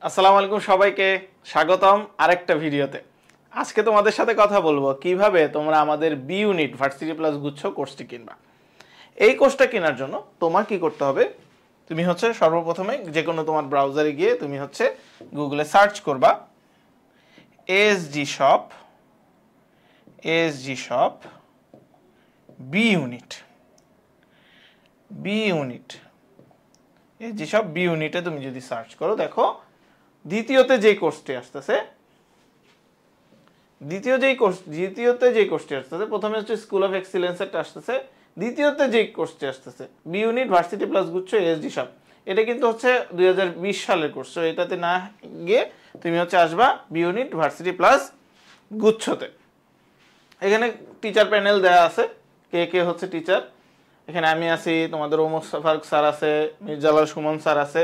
আসসালামু আলাইকুম সবাইকে স্বাগতম আরেকটা ভিডিওতে। আজকে তোমাদের সাথে কথা বলবো কিভাবে তোমরা আমাদের বি ইউনিট ভার্সিটি প্লাস গুচ্ছ কোর্সটি কিনবা। এই কোর্সটা কেনার জন্য তোমার কি করতে হবে, তুমি সর্বপ্রথমে যে কোনো তোমার ব্রাউজারে গিয়ে তুমি গুগলে সার্চ করবা SG shop B unit SG shop B ইউনিটে তুমি যদি সার্চ করো, দেখো দ্বিতীয়তে যে কোর্সটি আসতেছে, প্রথমে স্কুল অফ এক্সিলেন্সেরটা আসতেছে, দ্বিতীয়তে যে কোর্সটি আসতেছে বি ইউনিট ভার্সিটি প্লাস গুচ্ছ এসডি শপ। এটা কিন্তু 2020 সালের কোর্স। এটাতে না গিয়ে তুমি আসবা বি ইউনিট ভার্সিটি প্লাস গুচ্ছতে। এখানে টিচার প্যানেল দেয়া আছে, কে কে টিচার। এখানে আমি আছি, তোমাদের ওমর ফারুক স্যার আছে, মির্জালাল সুমন স্যার আছে।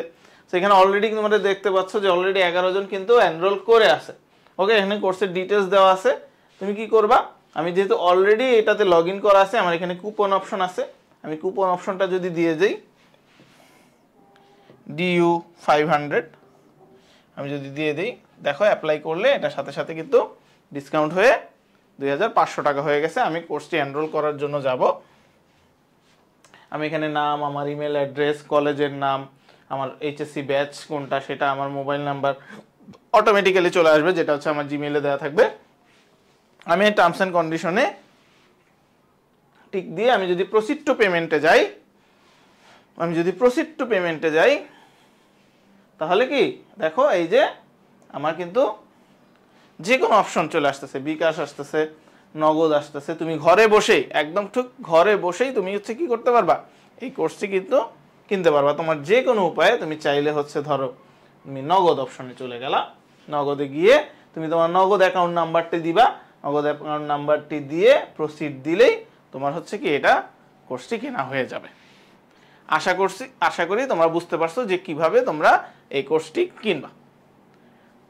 সেখানে অলরেডি তোমরা দেখতে পাচ্ছ যে অলরেডি 11 জন কিন্তু এনরোল করে আছে। ওকে, এখানে কোর্সের ডিটেলস দেওয়া আছে। তুমি কি করবা, আমি যেহেতু অলরেডি এটাতে লগ ইন করা আছে, আমার এখানে কুপন অপশন আছে, আমি কুপন অপশনটা যদি দিয়ে যাই DU 500, আমি যদি দিয়ে দিই, দেখো অ্যাপ্লাই করলে এটার সাথে সাথে কিন্তু ডিসকাউন্ট হয়ে 2500 টাকা হয়ে গেছে। আমি কোর্সটি এনরোল করার জন্য যাব। আমি এখানে নাম, আমার ইমেল অ্যাড্রেস, কলেজের নাম, আমার এইচএসসি ব্যাচ কোনটা সেটা, আমার মোবাইল নাম্বার অটোমেটিক্যালি চলে আসবে, যেটা আমার জিমেইলে দেওয়া থাকবে। আমি টার্মস অ্যান্ড কন্ডিশনে টিক দিয়ে আমি যদি প্রসিড টু পেমেন্টে যাই, তাহলে কি দেখো এই যে আমার কিন্তু যে কোনো অপশন চলে আসতেছে, বিকাশ আসতেছে, নগদ আসতেছে। তুমি ঘরে বসেই, একদম ঠিক ঘরে বসেই তুমি কি করতে পারবা, এই কোর্সটি কিন্তু কিনতে পারবা। তোমার যে কোনো উপায়ে তুমি চাইলে ধরো তুমি নগদ অপশনে চলে গেলা, নগদে গিয়ে তুমি তোমার নগদ অ্যাকাউন্ট নাম্বারটি দিবা, নগদ অ্যাকাউন্ট নাম্বারটি দিয়ে প্রসিড দিলেই তোমার কি এটা কোর্সটি কেনা হয়ে যাবে। আশা করি তোমরা বুঝতে পারছো যে কিভাবে তোমরা এই কোর্সটি কিনবা।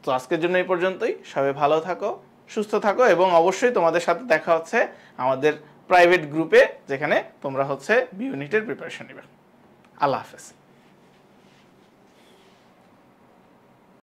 তো আজকের জন্য এই পর্যন্তই। সবাই ভালো থাকো, সুস্থ থাকো, এবং অবশ্যই তোমাদের সাথে দেখা হচ্ছে আমাদের প্রাইভেট গ্রুপে, যেখানে তোমরা বি ইউনিটের প্রিপারেশন নেবে। আল্লাহ হাফেজ।